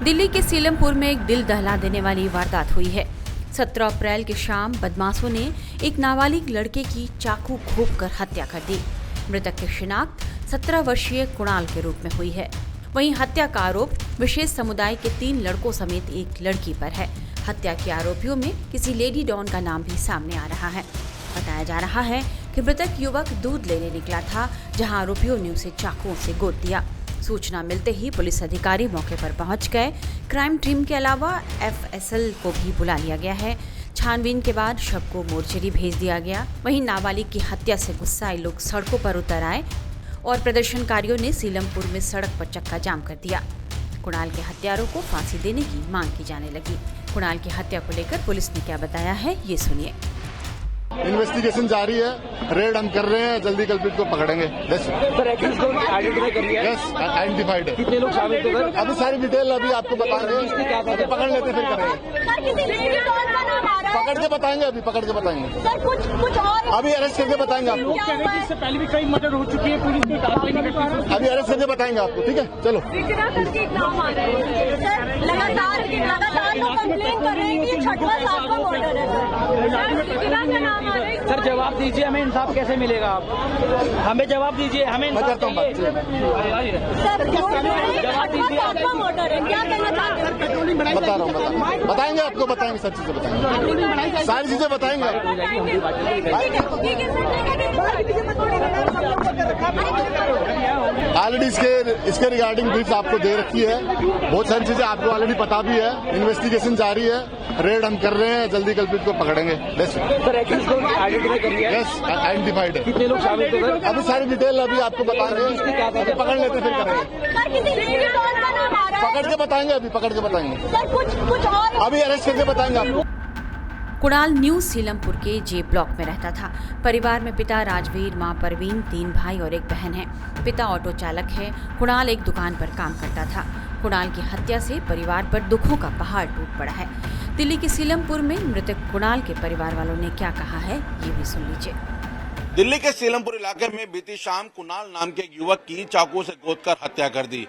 दिल्ली के सीलमपुर में एक दिल दहला देने वाली वारदात हुई है। 17 अप्रैल की शाम बदमाशों ने एक नाबालिग लड़के की चाकू घोंपकर हत्या कर दी। मृतक की शिनाख्त 17 वर्षीय कुणाल के रूप में हुई है। वहीं हत्या का आरोप विशेष समुदाय के 3 लड़कों समेत एक लड़की पर है। हत्या के आरोपियों में किसी लेडी डॉन का नाम भी सामने आ रहा है। बताया जा रहा है कि मृतक युवक दूध लेने निकला था, जहां आरोपियों ने उसे चाकुओं से गोद दिया। सूचना मिलते ही पुलिस अधिकारी मौके पर पहुंच गए। क्राइम टीम के अलावा FSL को भी बुला लिया गया है। छानबीन के बाद शव को मोर्चरी भेज दिया गया। वहीं नाबालिग की हत्या से गुस्साए लोग सड़कों पर उतर आए और प्रदर्शनकारियों ने सीलमपुर में सड़क पर चक्का जाम कर दिया। कुणाल के हत्यारों को फांसी देने की मांग की जाने लगी। कुणाल की हत्या को लेकर पुलिस ने क्या बताया है, ये सुनिए। इन्वेस्टिगेशन जारी है, रेड हम कर रहे हैं, जल्दी कल्प्रिट को पकड़ेंगे। आइडेंटिफाइड है। कितने लोग शामिल थे? अभी सारी डिटेल अभी आपको बताएंगे, अभी पकड़ लेते फिर करेंगे। पकड़ के बताएंगे, अभी पकड़ के बताएंगे सर। कुछ और अभी अरेस्ट करके बताएंगे आपको। इससे पहले भी कई मर्डर हो चुकी है, पुलिस ने अभी अरेस्ट करके बताएंगे आपको, ठीक है? चलो। लगातार लोग कंप्लेन कर रहे हैं कि 6वां 7वां मर्डर है। सर जवाब दीजिए, हमें इंसाफ कैसे मिलेगा? आप हमें जवाब दीजिए, हमें इंसाफ चाहिए। सर जवाब दीजिए, 7वां मर्डर है, क्या कहना चाहते हैं? बता रहा हूँ, बताएंगे आपको, बताएंगे, सब चीजें बताएंगे, सारी चीजें बताएंगे ऑलरेडी इसके रिगार्डिंग ब्रीफ आपको दे रखी है। बहुत सारी चीजें आपको ऑलरेडी पता भी है। इन्वेस्टिगेशन जारी है, रेड हम कर रहे हैं, जल्दी कल्प्रिट को पकड़ेंगे। आइडेंटिफाइड है। कितने लोग शामिल थे? अभी सारी डिटेल अभी आपको बताएंगे, अभी पकड़ लेते फिर करेंगे। पकड़ के बताएंगे, अभी पकड़ के बताएंगे सर। कुछ और अभी अरेस्ट करके बताएंगे आपको। कुणाल न्यू सीलमपुर के जे ब्लॉक में रहता था। परिवार में पिता राजवीर, मां परवीन, 3 भाई और एक बहन है। पिता ऑटो चालक है। कुणाल एक दुकान पर काम करता था। कुणाल की हत्या से परिवार पर दुखों का पहाड़ टूट पड़ा है। दिल्ली के सीलमपुर में मृतक कुणाल के परिवार वालों ने क्या कहा है, ये भी सुन लीजिए। दिल्ली के सीलमपुर इलाके में बीती शाम कुणाल नाम के एक युवक की चाकू से गोदकर हत्या कर दी।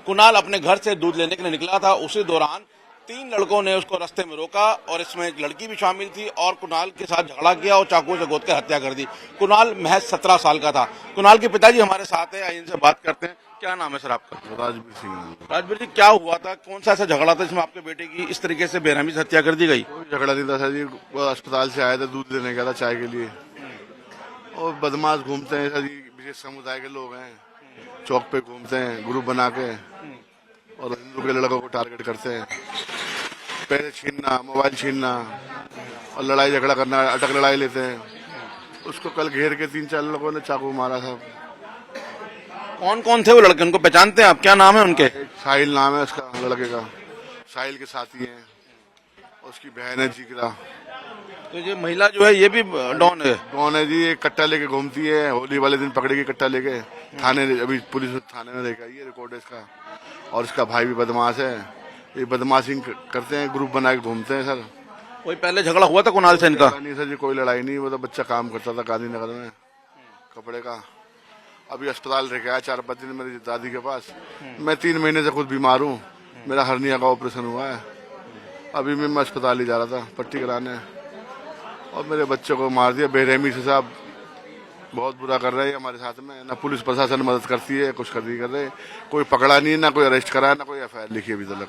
कुणाल अपने घर से दूध लेने के लिए निकला था। उसी दौरान 3 लड़कों ने उसको रास्ते में रोका और इसमें एक लड़की भी शामिल थी और कुणाल के साथ झगड़ा किया और चाकू से गोदकर हत्या कर दी। कुणाल महज 17 साल का था। कुणाल के पिताजी हमारे साथ हैं, आइए इनसे बात करते हैं। क्या नाम है सर आपका? राजवीर सिंह। राजवीर जी, क्या हुआ था? कौन सा ऐसा झगड़ा था जिसमें आपके बेटे की इस तरीके से बेरहमी से हत्या कर दी गई? कोई झगड़ा नहीं था सर जी, वो अस्पताल से आया था, दूध लेने गया था चाय के लिए। और बदमाश घूमते हैं सर जी, विशेष समुदाय के लोग हैं, चौक पे घूमते हैं ग्रुप बना के और हिंदू के लड़कों को टारगेट करते हैं। पैसे छीनना, मोबाइल छीनना और लड़ाई झगड़ा करना, अटक लड़ाई लेते हैं। उसको कल घेर के 3-4 लोगों ने चाकू मारा था। कौन कौन थे वो लड़के, उनको पहचानते हैं आप? क्या नाम है उनके? साहिल नाम है उसका, लड़के का। साहिल के साथी हैं, उसकी बहन है जिगरा। तो ये महिला जो है ये भी डॉन है? डॉन है जी, एक कट्टा लेके घूमती है। होली वाले दिन पकड़ेगी कट्टा लेके थाने, अभी पुलिस थाने में देखा, ये रिकॉर्ड है इसका। और इसका भाई भी बदमाश है, ये बदमाशी करते हैं, ग्रुप बना के घूमते हैं सर। कोई पहले झगड़ा हुआ था कुणाल से इनका? नहीं सर जी, कोई लड़ाई नहीं। वो तो बच्चा काम करता था गांधीनगर में कपड़े का। अभी अस्पताल रह गया 4-5 दिन मेरी दादी के पास। मैं 3 महीने से खुद बीमार हूँ, मेरा हर्निया का ऑपरेशन हुआ है। अभी मैं अस्पताल ही जा रहा था पट्टी कराने और मेरे बच्चे को मार दिया बेरहमी से। साहब बहुत बुरा कर रहे हैं हमारे साथ में, ना पुलिस प्रशासन मदद करती है, कुछ कर नहीं कर रहे। कोई पकड़ा नहीं, ना कोई अरेस्ट करा, ना कोई FIR लिखी अभी तक।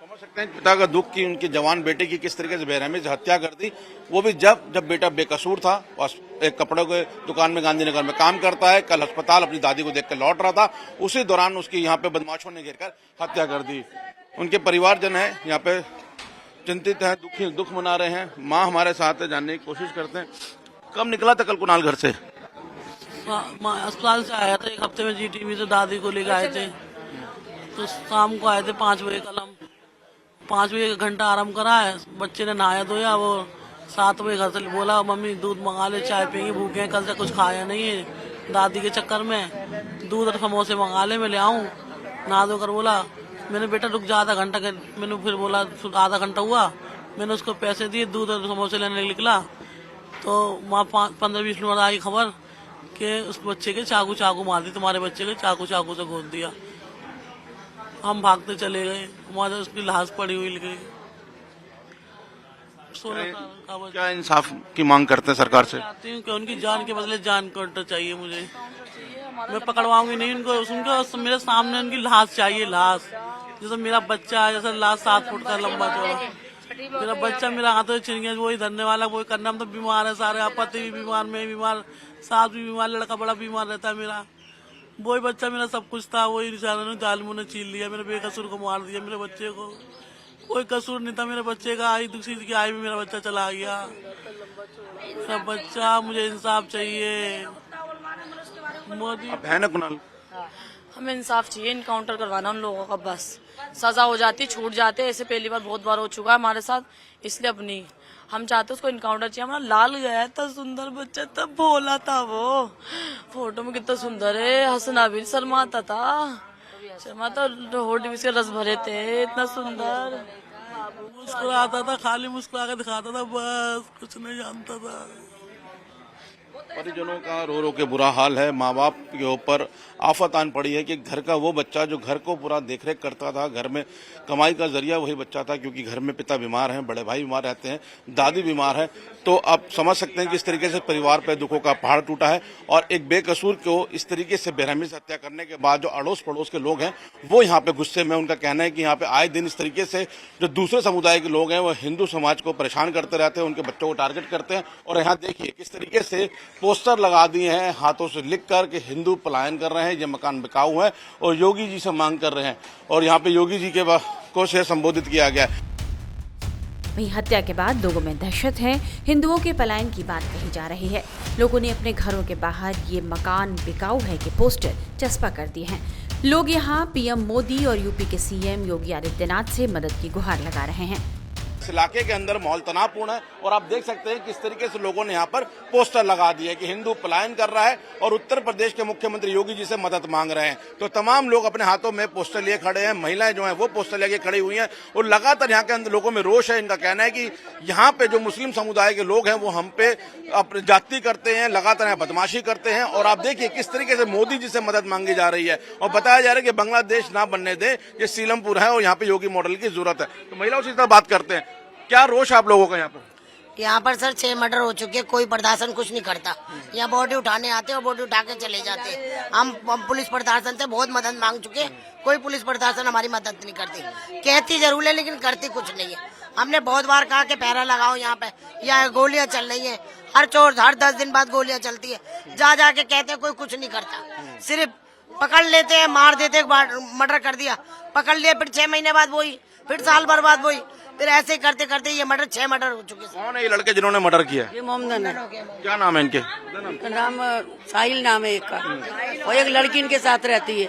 समझ सकते हैं पिता का दुख कि उनके जवान बेटे की किस तरीके से बेरहमी से हत्या कर दी, वो भी जब बेटा बेकसूर था और एक कपड़ों के दुकान में गांधीनगर में काम करता है। कल अस्पताल अपनी दादी को देखकर लौट रहा था, उसी दौरान उसकी यहाँ पे बदमाशों ने घेरकर हत्या कर दी। उनके परिवारजन है यहाँ पे चिंतित है, दुख मना रहे हैं। माँ हमारे साथ है, जानने की कोशिश करते हैं। कब निकला था कल कुणाल घर से? अस्पताल से आया था 1 हफ्ते में, GTV से दादी को लेकर आए थे। तो शाम को आए थे 5 बजे। कल हम 5 बजे 1 घंटा आराम करा है। बच्चे ने नहाया धोया, वो 7 बजे घर से बोला मम्मी दूध मंगा ले, चाय पियेंगे, भूखे हैं, कल से कुछ खाया नहीं है। दादी के चक्कर में दूध और समोसे मंगा ले, मैं ले आऊँ। नहा धोकर बोला, मैंने बेटा रुक जा आधा घंटा। मैंने फिर बोला आधा घंटा हुआ, मैंने उसको पैसे दिए, दूध और समोसे लेने निकला तो वहाँ 15-20 मिनट आई खबर कि उस बच्चे के चाकू मार दी, तुम्हारे बच्चे के चाकू से गोद दिया। हम भागते चले गए, हमारे उसकी लाश पड़ी हुई गई। 16 साल का बच्चा। क्या इंसाफ की मांग करते हैं सरकार से? चाहती हूँ कि उनकी जान के बदले जान काटना चाहिए मुझे। मैं पकड़वाऊंगी नहीं उनको मेरे सामने उनकी लाश चाहिए, लाश। जैसे मेरा बच्चा है, जैसे लाश 7 फुट का लंबा चौड़ा, मेरा बच्चा मेरा हाथों से छिन गया, वही धरने वाला, वही करना। हम तो बीमार है सारे, पति भी बीमार, मैं बीमार, सास भी बीमार, लड़का बड़ा बीमार रहता है मेरा। वही बच्चा मेरा सब कुछ था, वही जालिमों ने छीन लिया, मेरे बेकसूर को मार दिया। मेरे बच्चे को कोई कसूर नहीं था, मेरे बच्चे का आई दूसरी की आई में मेरा बच्चा चला गया। सब बच्चा, मुझे इंसाफ चाहिए मोदी। है ना कुणाल? हमें इंसाफ चाहिए, इनकाउंटर करवाना उन लोगों का, बस सजा हो जाती, छूट जाते। ऐसे पहली बार बहुत बार हो चुका है हमारे साथ, इसलिए अब नहीं। हम चाहते उसको इनकाउंटर चाहिए। हमारा लाल गया, इतना सुंदर बच्चा, इतना भोला था वो, फोटो में कितना सुंदर है, हंसना भी शर्माता था, शर्माता, होठ भी इसके रस भरे थे, इतना सुंदर मुस्कुराता था, खाली मुस्कुरा कर दिखाता था, बस कुछ नहीं जानता था। परिजनों का रो रो के बुरा हाल है। माँ बाप के ऊपर आफत आन पड़ी है कि घर का वो बच्चा जो घर को पूरा देखरेख करता था, घर में कमाई का जरिया वही बच्चा था, क्योंकि घर में पिता बीमार हैं, बड़े भाई बीमार रहते हैं, दादी बीमार है। तो आप समझ सकते हैं कि इस तरीके से परिवार पर दुखों का पहाड़ टूटा है। और एक बेकसूर को इस तरीके से बेरहमी से हत्या करने के बाद जो अड़ोस पड़ोस के लोग हैं वो यहाँ पे गुस्से में। उनका कहना है कि यहाँ पे आए दिन इस तरीके से जो दूसरे समुदाय के लोग हैं वो हिंदू समाज को परेशान करते रहते हैं, उनके बच्चों को टारगेट करते हैं। और यहाँ देखिए किस तरीके से पोस्टर लगा दिए हैं हाथों से लिख कर कि हिंदू पलायन कर रहे हैं, ये मकान बिकाऊ है, और योगी जी से मांग कर रहे हैं। और यहाँ पे योगी जी के को से संबोधित किया गया। वहीं हत्या के बाद लोगों में दहशत है। हिंदुओं के पलायन की बात कही जा रही है। लोगों ने अपने घरों के बाहर ये मकान बिकाऊ है के पोस्टर चस्पा कर दिए हैं। लोग यहाँ पीएम मोदी और यूपी के सीएम योगी आदित्यनाथ से मदद की गुहार लगा रहे हैं। इस इलाके के अंदर माहौल तनावपूर्ण है और आप देख सकते हैं किस तरीके से लोगों ने यहाँ पर पोस्टर लगा दिए कि हिंदू पलायन कर रहा है और उत्तर प्रदेश के मुख्यमंत्री योगी जी से मदद मांग रहे हैं। तो तमाम लोग अपने हाथों में पोस्टर लिए खड़े हैं, महिलाएं जो हैं वो पोस्टर लेके खड़ी हुई हैं और लगातार यहाँ के अंदर लोगों में रोष है। इनका कहना है कि यहाँ पे जो मुस्लिम समुदाय के लोग हैं वो हम पे अपनी जाति करते हैं, लगातार यहाँ बदमाशी करते हैं। और आप देखिए किस तरीके से मोदी जी से मदद मांगी जा रही है और बताया जा रहा है कि बांग्लादेश ना बनने दे, ये सीलमपुर है और यहाँ पे योगी मॉडल की जरूरत है। तो महिलाओं से बात करते हैं, क्या रोष आप लोगों का यहाँ पर? यहाँ पर सर 6 मर्डर हो चुके हैं, कोई प्रशासन कुछ नहीं करता। यहाँ बॉडी उठाने आते हैं और बॉडी उठा के चले जाते हैं। हम पुलिस प्रशासन से बहुत मदद मांग चुके, कोई पुलिस प्रशासन हमारी मदद नहीं करती। कहती जरूर है लेकिन करती कुछ नहीं है। हमने बहुत बार कहा कि पहरा लगाओ यहाँ पे, यहाँ गोलियां चल रही है, हर 10 दिन बाद गोलियां चलती है। जा जाके कहते हैं, कोई कुछ नहीं करता, सिर्फ पकड़ लेते हैं, मार देते हैं। मर्डर कर दिया, पकड़ लिया, फिर 6 महीने बाद वही, फिर साल भर बाद वही, फिर ऐसे करते करते ये 6 मर्डर हो चुके। कौन है ये लड़के जिन्होंने मर्डर किया? ये मोहम्मद है। क्या नाम है इनके? नाम साहिल नाम है एक का, और एक लड़की इनके साथ रहती है,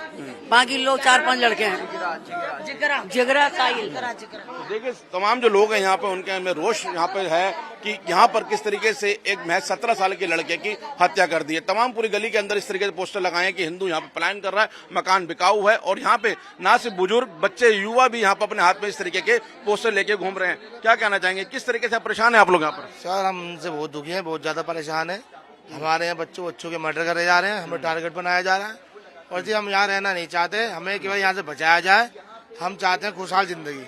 बाकी लोग 4-5 लड़के हैं। जिगरा साहिल। देखिए तमाम जो लोग हैं यहाँ पे उनके में रोष यहाँ पे है कि यहाँ पर किस तरीके से एक महज 17 साल के लड़के की हत्या कर दी है। तमाम पूरी गली के अंदर इस तरीके से पोस्टर लगाए हैं कि हिंदू यहाँ पे पलायन कर रहा है, मकान बिकाऊ है। और यहाँ पे ना सिर्फ बुजुर्ग, बच्चे, युवा भी यहाँ पे अपने हाथ में इस तरीके के पोस्टर लेके घूम रहे हैं। क्या कहना चाहेंगे, किस तरीके से परेशान है आप लोग यहाँ पर? सर हम उनसे बहुत दुखी हैं, बहुत ज्यादा परेशान है। हमारे यहाँ बच्चों के मर्डर करे जा रहे हैं, हमें टारगेट बनाया जा रहा है। और जी हम यहाँ रहना नहीं चाहते, हमें केवल यहाँ से बचाया जाए। हम चाहते हैं खुशहाल जिंदगी,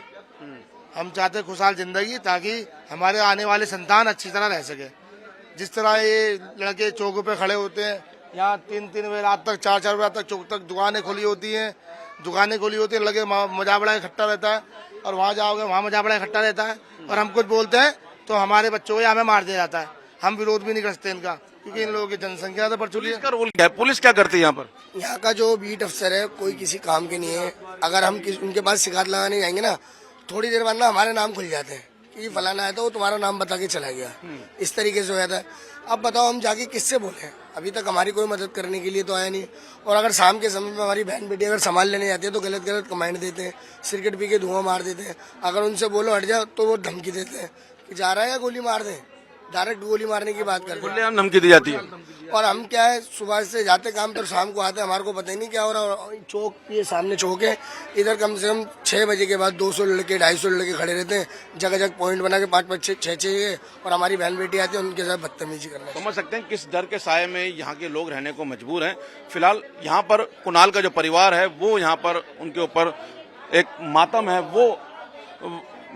हम चाहते हैं खुशहाल जिंदगी, ताकि हमारे आने वाले संतान अच्छी तरह रह सके। जिस तरह ये लड़के चौकों पे खड़े होते हैं, यहाँ 3-3 बजे रात तक, 4-4 बजे तक चौक तक दुकानें खुली होती हैं, लगे मजा बड़ा इकट्ठा रहता है। और वहाँ जाओगे वहाँ मजा बड़ा इकट्ठा रहता है, और हम कुछ बोलते हैं तो हमारे बच्चों को यहाँ हमें मार दिया जाता है। हम विरोध भी नहीं करते इनका, क्योंकि इन लोगों की जनसंख्या तो बढ़ चुकी है। इसका रोल क्या है? पुलिस क्या करती है यहाँ पर? यहाँ का जो बीट अफसर है कोई किसी काम के नहीं है। अगर हम उनके पास शिकायत लगाने जाएंगे ना, थोड़ी देर बाद ना हमारे नाम खुल जाते हैं कि फलाना है तो वो तुम्हारा नाम बता के चला गया। इस तरीके से हो जाता है। अब बताओ हम जाके किससे बोले? अभी तक हमारी कोई मदद करने के लिए तो आया नहीं। और अगर शाम के समय में हमारी बहन बेटी अगर सामान लेने जाती है तो गलत कमेंट देते हैं, सिगरेट पी के धुआं मार देते हैं। अगर उनसे बोलो हट जाओ तो वो धमकी देते हैं कि जा रहा है या गोली मार दें, डायरेक्ट गोली मारने की बात करते हैं, धमकी दी जाती है। और हम क्या है, सुबह से जाते काम पर, शाम को आते, हमारे को पता ही नहीं क्या हो रहा। चौक, ये सामने चौक है, इधर कम से कम 6 बजे के बाद 200 लड़के 250 लड़के खड़े रहते हैं, जगह जगह पॉइंट बना के 5-5, 6-6, और हमारी बहन बेटी आती है उनके साथ बदतमीजी करना। समझ सकते हैं किस डर के साये में यहाँ के लोग रहने को मजबूर हैं। फिलहाल यहाँ पर कुणाल का जो परिवार है वो यहाँ पर उनके ऊपर एक मातम है वो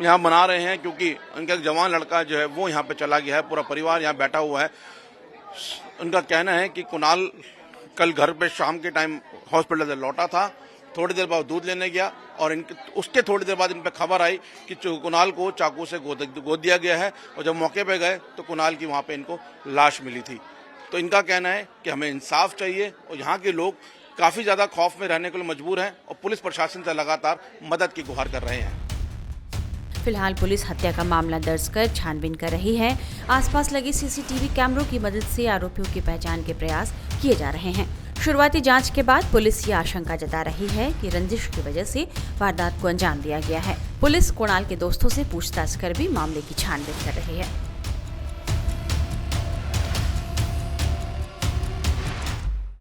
यहाँ मना रहे हैं, क्योंकि उनका एक जवान लड़का जो है वो यहाँ पे चला गया है, पूरा परिवार यहाँ बैठा हुआ है। उनका कहना है कि कुणाल कल घर पे शाम के टाइम हॉस्पिटल से लौटा था, थोड़ी देर बाद दूध लेने गया और उसके थोड़ी देर बाद इन पे खबर आई कि कुणाल को चाकू से गोद दिया गया है, और जब मौके पे गए तो कुणाल की वहाँ पे इनको लाश मिली थी। तो इनका कहना है कि हमें इंसाफ चाहिए, और यहाँ के लोग काफ़ी ज़्यादा खौफ में रहने के लिए मजबूर हैं और पुलिस प्रशासन से लगातार मदद की गुहार कर रहे हैं। फिलहाल पुलिस हत्या का मामला दर्ज कर छानबीन कर रही है। आसपास लगे सीसीटीवी कैमरों की मदद से आरोपियों की पहचान के प्रयास किए जा रहे हैं। शुरुआती जांच के बाद पुलिस ये आशंका जता रही है कि रंजिश की वजह से वारदात को अंजाम दिया गया है। पुलिस कुणाल के दोस्तों से पूछताछ कर भी मामले की छानबीन कर रही है।